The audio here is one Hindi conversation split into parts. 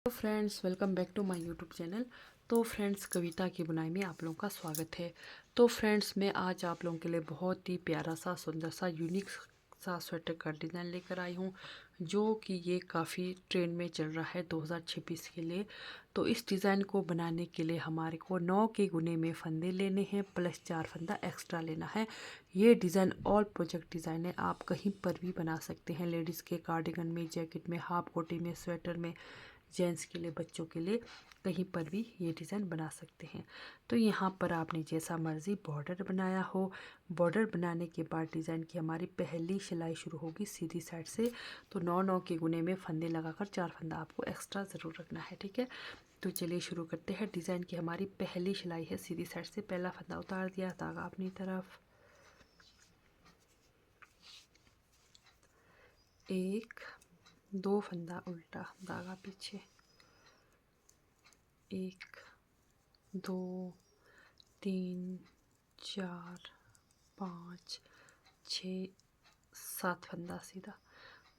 तो friends, welcome back to my YouTube channel. तो फ्रेंड्स, कविता की बुनाई में आप लोगों का स्वागत है। तो फ्रेंड्स, मैं आज आप लोगों के लिए बहुत ही प्यारा सा, सुंदर सा, यूनिक सा स्वेटर का डिज़ाइन लेकर आई हूँ, जो कि ये काफ़ी ट्रेंड में चल रहा है 2026 के लिए। तो इस डिज़ाइन को बनाने के लिए हमारे को 9 के गुने में फंदे लेने हैं, प्लस 4 फंदा एक्स्ट्रा लेना है। ये डिज़ाइन ऑल प्रोजेक्ट डिज़ाइन है, आप कहीं पर भी बना सकते हैं। लेडीज़ के कार्डिगन में, जैकेट में, हाफ कोटी में, स्वेटर में, जेंट्स के लिए, बच्चों के लिए, कहीं पर भी ये डिज़ाइन बना सकते हैं। तो यहाँ पर आपने जैसा मर्ज़ी बॉर्डर बनाया हो, बॉर्डर बनाने के बाद डिज़ाइन की हमारी पहली सिलाई शुरू होगी सीधी साइड से। तो 9 के गुने में फंदे लगाकर 4 फंदा आपको एक्स्ट्रा ज़रूर रखना है, ठीक है। तो चलिए शुरू करते हैं। डिज़ाइन की हमारी पहली सिलाई है सीधी साइड से, पहला फंदा उतार दिया, धागा अपनी तरफ, एक, दो फंदा उल्टा, धागा पीछे, एक, दो, तीन, चार, पाँच, छः, सात फंदा सीधा,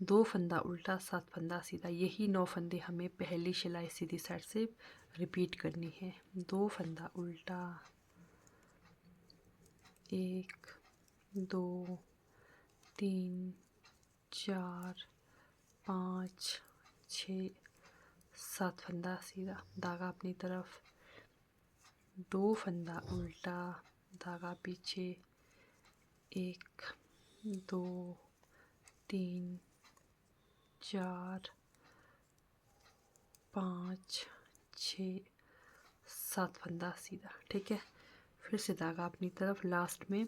दो फंदा उल्टा, सात फंदा सीधा। यही 9 फंदे हमें पहली सिलाई सीधी साइड से रिपीट करनी है। दो फंदा उल्टा, एक, दो, तीन, चार, पाँच, छः, सात फंदा सीधा, धागा अपनी तरफ, दो फंदा उल्टा, धागा पीछे, एक, दो, तीन, चार, पाँच, छः, सात फंदा सीधा, ठीक है। फिर से धागा अपनी तरफ, लास्ट में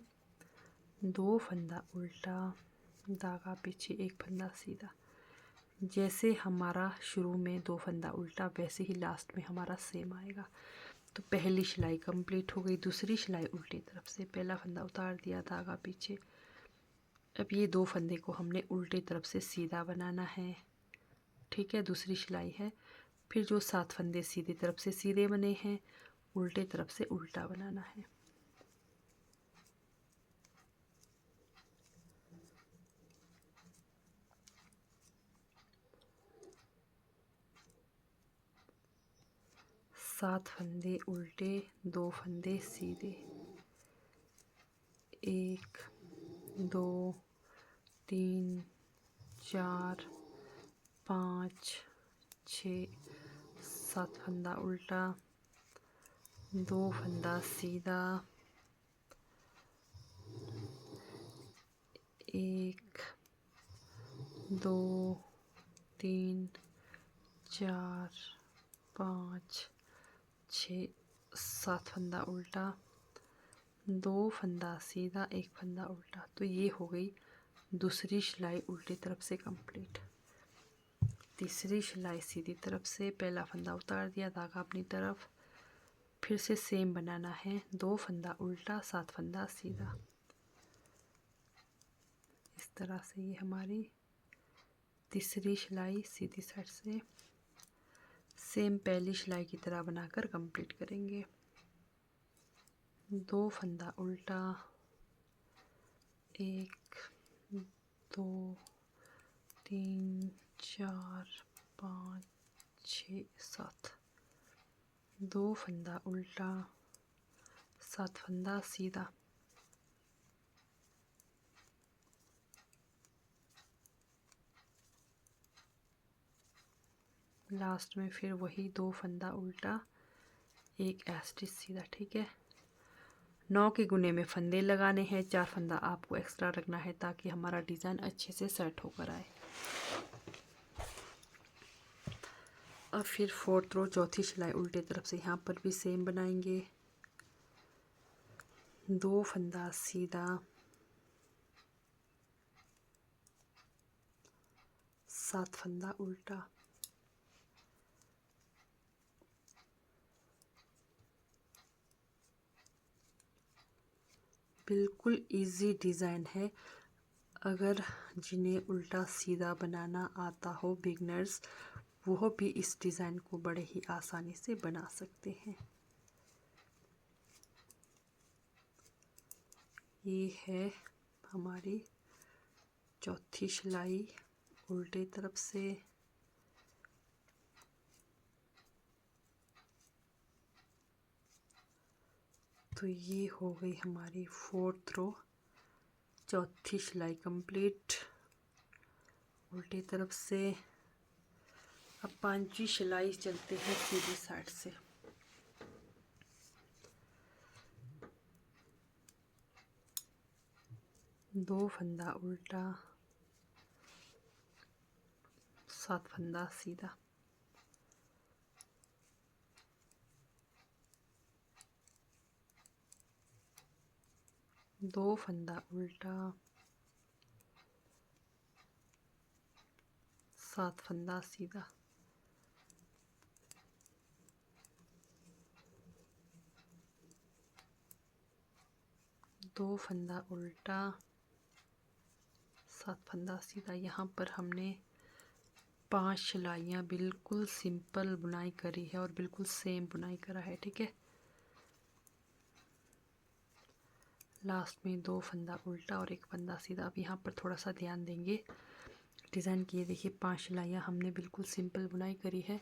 दो फंदा उल्टा, धागा पीछे, एक फंदा सीधा। जैसे हमारा शुरू में दो फंदा उल्टा, वैसे ही लास्ट में हमारा सेम आएगा। तो पहली सिलाई कंप्लीट हो गई। दूसरी सिलाई उल्टी तरफ से, पहला फंदा उतार दिया, धागा पीछे। अब ये दो फंदे को हमने उल्टी तरफ से सीधा बनाना है, ठीक है। दूसरी सिलाई है। फिर जो 7 फंदे सीधी तरफ से सीधे बने हैं, उल्टे तरफ से उल्टा बनाना है। सात फंदे उल्टे, दो फंदे सीधे, एक, दो, तीन, चार, पाँच, छः, सात फंदा उल्टा, दो फंदा सीधा, एक, दो, तीन, चार, पाँच, छः, सात फंदा उल्टा, दो फंदा सीधा, एक फंदा उल्टा। तो ये हो गई दूसरी सिलाई उल्टी तरफ से कंप्लीट। तीसरी सिलाई सीधी तरफ से, पहला फंदा उतार दिया, धागा अपनी तरफ। फिर से सेम बनाना है, दो फंदा उल्टा, सात फंदा सीधा। इस तरह से ये हमारी तीसरी सिलाई सीधी साइड से सेम पहली सिलाई की तरह बनाकर कंप्लीट करेंगे। दो फंदा उल्टा, एक, दो, तीन, चार, पाँच, छः, सात, दो फंदा उल्टा, सात फंदा सीधा। लास्ट में फिर वही दो फंदा उल्टा, एक स्टिच सीधा, ठीक है। 9 के गुने में फंदे लगाने हैं, 4 फंदा आपको एक्स्ट्रा रखना है ताकि हमारा डिज़ाइन अच्छे से सेट होकर आए। अब फिर 4th रो चौथी सिलाई उल्टे तरफ से यहाँ पर भी सेम बनाएंगे। दो फंदा सीधा, सात फंदा उल्टा, बिल्कुल इजी डिज़ाइन है। अगर जिन्हें उल्टा सीधा बनाना आता हो, बिगनर्स, वो भी इस डिज़ाइन को बड़े ही आसानी से बना सकते हैं। ये है हमारी चौथी सिलाई उल्टे तरफ से, तो ये हो गई हमारी 4th रो, चौथी सिलाई कंप्लीट उल्टी तरफ से। अब 5वीं सिलाई चलते हैं सीधी साइड से। दो फंदा उल्टा, 7 फंदा सीधा, दो फंदा उल्टा, 7 फंदा सीधा, दो फंदा उल्टा, 7 फंदा सीधा। यहाँ पर हमने 5 सिलाइयाँ बिल्कुल सिंपल बुनाई करी है और बिल्कुल सेम बुनाई करा है, ठीक है। लास्ट में 2 फंदा उल्टा और 1 फंदा सीधा। अब यहाँ पर थोड़ा सा ध्यान देंगे डिज़ाइन की। ये देखिए 5 सिलाइयाँ हमने बिल्कुल सिंपल बुनाई करी है,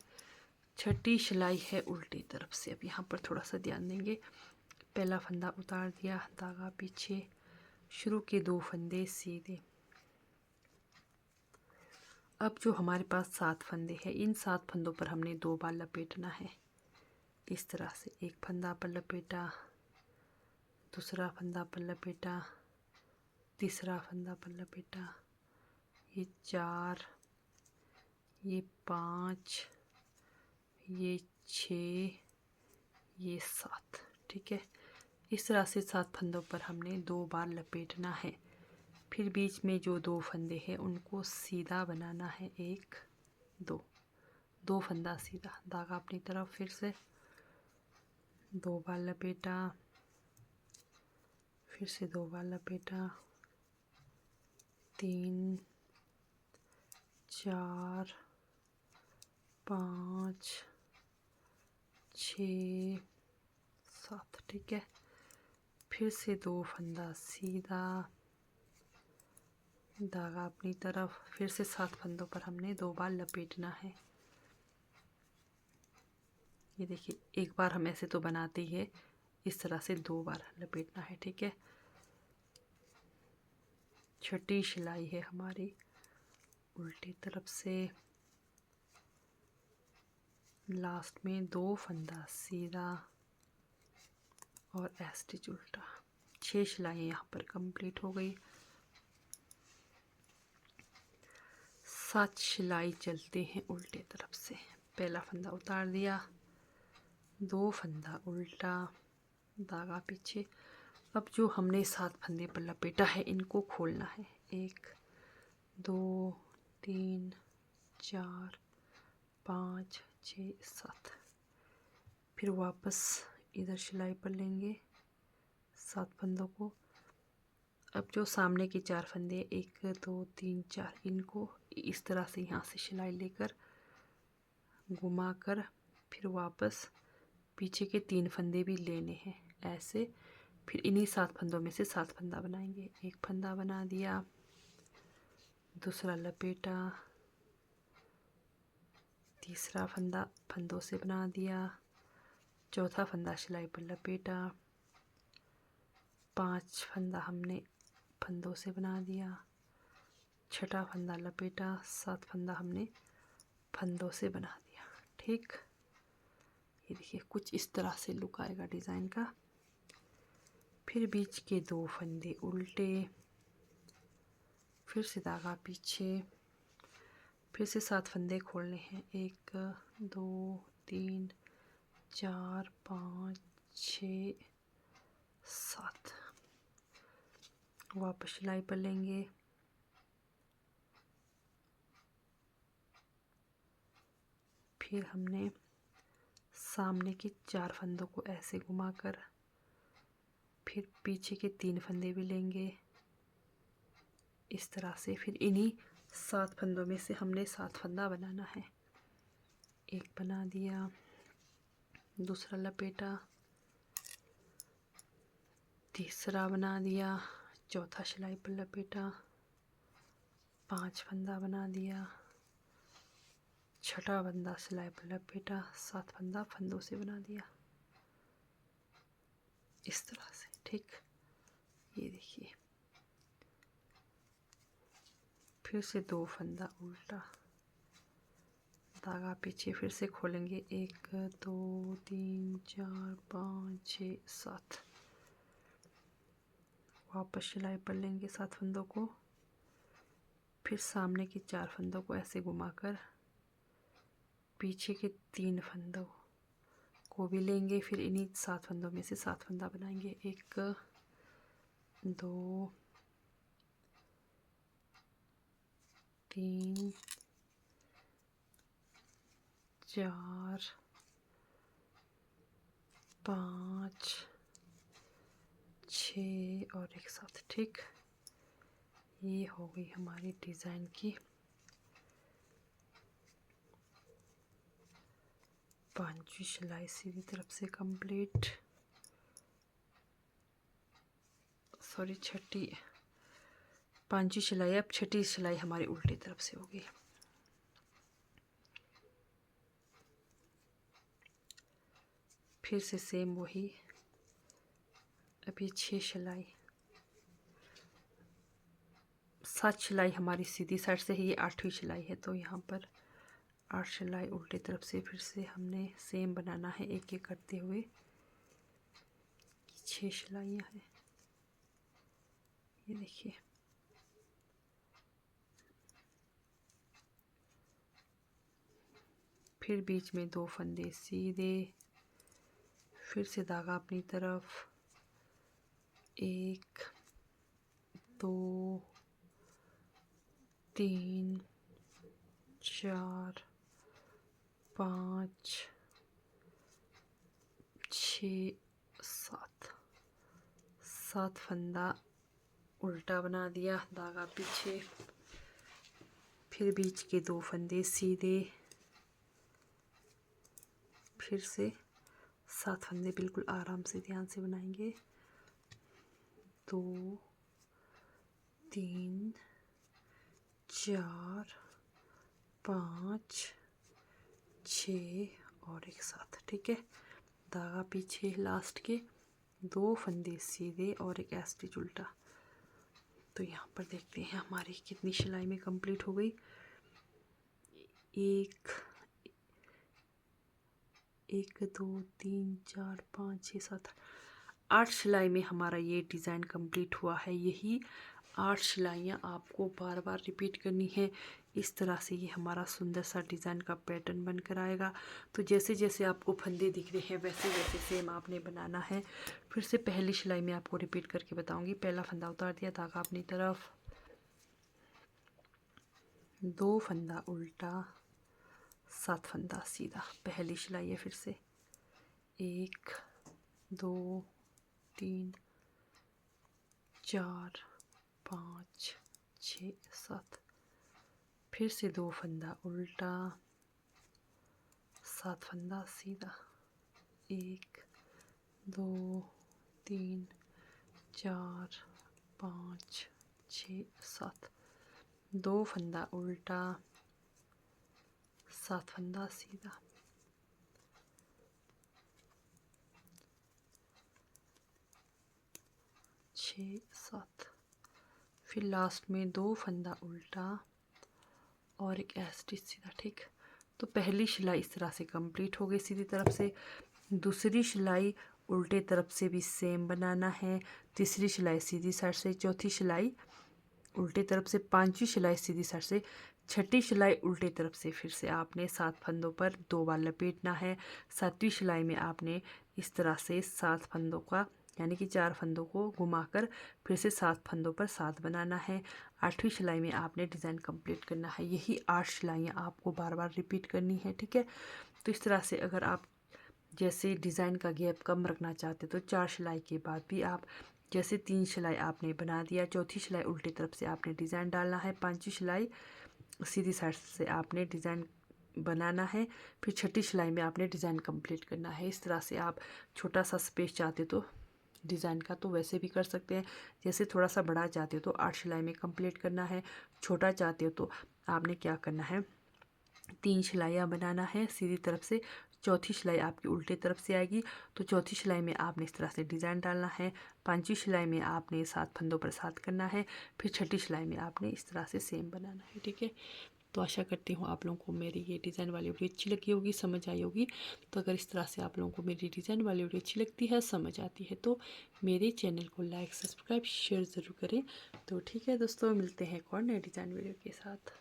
छठी सिलाई है उल्टी तरफ से। अब यहाँ पर थोड़ा सा ध्यान देंगे। पहला फंदा उतार दिया, धागा पीछे, शुरू के 2 फंदे सीधे। अब जो हमारे पास 7 फंदे हैं, इन 7 फंदों पर हमने 2 बार लपेटना है इस तरह से। एक फंदा पर लपेटा, दूसरा फंदा पर लपेटा, तीसरा फंदा पर लपेटा, ये 4, ये 5, ये 6, ये 7, ठीक है। इस तरह से 7 फंदों पर हमने 2 बार लपेटना है। फिर बीच में जो 2 फंदे हैं उनको सीधा बनाना है, 1 2, 2 फंदा सीधा, धागा अपनी तरफ, फिर से 2 बार लपेटा, फिर से 2 बार लपेटा, 3 4 5 6 7, ठीक है। फिर से 2 फंदा सीधा, धागा अपनी तरफ, फिर से 7 फंदों पर हमने 2 बार लपेटना है। ये देखिए एक बार हम ऐसे तो बनाते ही है, इस तरह से 2 बार लपेटना है, ठीक है। छठी सिलाई है हमारी उल्टी तरफ से। लास्ट में 2 फंदा सीधा और स्टिच उल्टा। 6 सिलाइयाँ यहाँ पर कंप्लीट हो गई। 7 सिलाई चलते हैं उल्टे तरफ से। पहला फंदा उतार दिया, 2 फंदा उल्टा, धागा पीछे। अब जो हमने 7 फंदे पर लपेटा है इनको खोलना है, 1 2 3 4 5 6 7। फिर वापस इधर सिलाई पर लेंगे 7 फंदों को। अब जो सामने के 4 फंदे 1 2 3 4, इनको इस तरह से यहाँ से सिलाई लेकर घुमा कर फिर वापस पीछे के 3 फंदे भी लेने हैं ऐसे। फिर इन्हीं 7 फंदों में से 7 फंदा बनाएंगे। एक फंदा बना दिया, दूसरा लपेटा, तीसरा फंदा फंदों से बना दिया, चौथा फंदा सिलाई पर लपेटा, 5 फंदा हमने फंदों से बना दिया, छठा फंदा लपेटा, 7 फंदा हमने फंदों से बना दिया, ठीक। ये देखिए कुछ इस तरह से लुक आएगा डिज़ाइन का। फिर बीच के 2 फंदे उल्टे, फिर से धागा पीछे, फिर से 7 फंदे खोलने हैं, 1 2 3 4 5 6 7। वापस सिलाई पर लेंगे, फिर हमने सामने के 4 फंदों को ऐसे घुमाकर फिर पीछे के 3 फंदे भी लेंगे इस तरह से। फिर इन्हीं 7 फंदों में से हमने 7 फंदा बनाना है। एक बना दिया, दूसरा लपेटा, तीसरा बना दिया, चौथा सिलाई पर लपेटा, 5 फंदा बना दिया, छठा फंदा सिलाई पर लपेटा, 7 फंदा फंदों से बना दिया। इस तरह से, ठीक। ये देखिए, फिर से 2 फंदा उल्टा, धागा पीछे, फिर से खोलेंगे 1 2 3 4 5 6 7, वापस सिलाई पर लेंगे 7 फंदों को, फिर सामने के 4 फंदों को ऐसे घुमाकर पीछे के 3 फंदों को भी लेंगे, फिर इन्हीं 7 फंदों में से 7 फंदा बनाएंगे। 1 2 3 4 5 6 और एक साथ, ठीक। ये हो गई हमारी डिज़ाइन की 5वीं सिलाई सीधी तरफ से कंप्लीट, सॉरी 6ठी, 5वीं सिलाई। अब 6ठी सिलाई हमारी उल्टी तरफ से होगी। फिर से सेम वही, अभी 6 सिलाई, 7 सिलाई हमारी सीधी साइड से है, ये 8वीं सिलाई है, तो यहाँ पर 8 सिलाई उल्टी तरफ से फिर से हमने सेम बनाना है, एक एक करते हुए। 6 सिलाइयाँ हैं, ये देखिए। फिर बीच में 2 फंदे सीधे, फिर से धागा अपनी तरफ, 1 2 3 4 5 6 7 फंदा उल्टा बना दिया, धागा पीछे, फिर बीच के 2 फंदे सीधे, फिर से 7 फंदे बिल्कुल आराम से ध्यान से बनाएंगे। 2 3 4 5 6 और एक साथ, ठीक है। धागा पीछे, लास्ट के 2 फंदे सीधे और एक स्टिच उल्टा। तो यहाँ पर देखते हैं हमारी कितनी सिलाई में कंप्लीट हो गई। 1 2 3 4 5 6 7 8 सिलाई में हमारा ये डिज़ाइन कंप्लीट हुआ है। यही 8 सिलाइयाँ आपको बार बार रिपीट करनी है। इस तरह से ये हमारा सुंदर सा डिज़ाइन का पैटर्न बनकर आएगा। तो जैसे जैसे आपको फंदे दिख रहे हैं वैसे वैसे सेम आपने बनाना है। फिर से पहली सिलाई में आपको रिपीट करके बताऊंगी। पहला फंदा उतार दिया, धागा अपनी तरफ, 2 फंदा उल्टा, 7 फंदा सीधा। पहली सिलाई है, फिर से 1 2 3 4 5 6 7, फिर से 2 फंदा उल्टा, 7 फंदा सीधा। 1 2 3 4 5 6 7, 2 फंदा उल्टा, 7 फंदा सीधा। 6 7, फिर लास्ट में 2 फंदा उल्टा और एक स्टिच सीधा, ठीक। तो पहली सिलाई इस तरह से कंप्लीट हो गई सीधी तरफ से। दूसरी सिलाई उल्टे तरफ से भी सेम बनाना है। तीसरी सिलाई सीधी साइड से, चौथी सिलाई उल्टे तरफ से, 5वीं सिलाई सीधी साइड से, 6ठी सिलाई उल्टे तरफ से। फिर से आपने 7 फंदों पर 2 बार लपेटना है। 7वीं सिलाई में आपने इस तरह से 7 फंदों का यानी कि 4 फंदों को घुमाकर फिर से 7 फंदों पर 7 बनाना है। 8वीं सिलाई में आपने डिज़ाइन कंप्लीट करना है। यही 8 सिलाइयाँ आपको बार बार रिपीट करनी है, ठीक है। तो इस तरह से अगर आप जैसे डिज़ाइन का गैप कम रखना चाहते तो 4 सिलाई के बाद भी आप जैसे 3 सिलाई आपने बना दिया, चौथी सिलाई उल्टी तरफ से आपने डिज़ाइन डालना है, 5वीं सिलाई सीधी साइड से आपने डिज़ाइन बनाना है, फिर 6ठी सिलाई में आपने डिज़ाइन कंप्लीट करना है। इस तरह से आप छोटा सा स्पेस चाहते तो डिज़ाइन का तो वैसे भी कर सकते हैं। जैसे थोड़ा सा बड़ा चाहते हो तो 8 सिलाई में कंप्लीट करना है। छोटा चाहते हो तो आपने क्या करना है, 3 सिलाइयाँ बनाना है सीधी तरफ से। चौथी सिलाई आपकी उल्टे तरफ से आएगी, तो चौथी सिलाई में आपने इस तरह से डिज़ाइन डालना है। 5वीं सिलाई में आपने 7 फंदों पर 7 करना है। फिर छठी सिलाई में आपने इस तरह से सेम बनाना है, ठीक है। तो आशा करती हूँ आप लोगों को मेरी ये डिज़ाइन वाली वीडियो अच्छी लगी होगी, समझ आई होगी। तो अगर इस तरह से आप लोगों को मेरी डिज़ाइन वाली वीडियो अच्छी लगती है, समझ आती है, तो मेरे चैनल को लाइक, सब्सक्राइब, शेयर ज़रूर करें। तो ठीक है दोस्तों, मिलते हैं एक और नए डिज़ाइन वीडियो के साथ।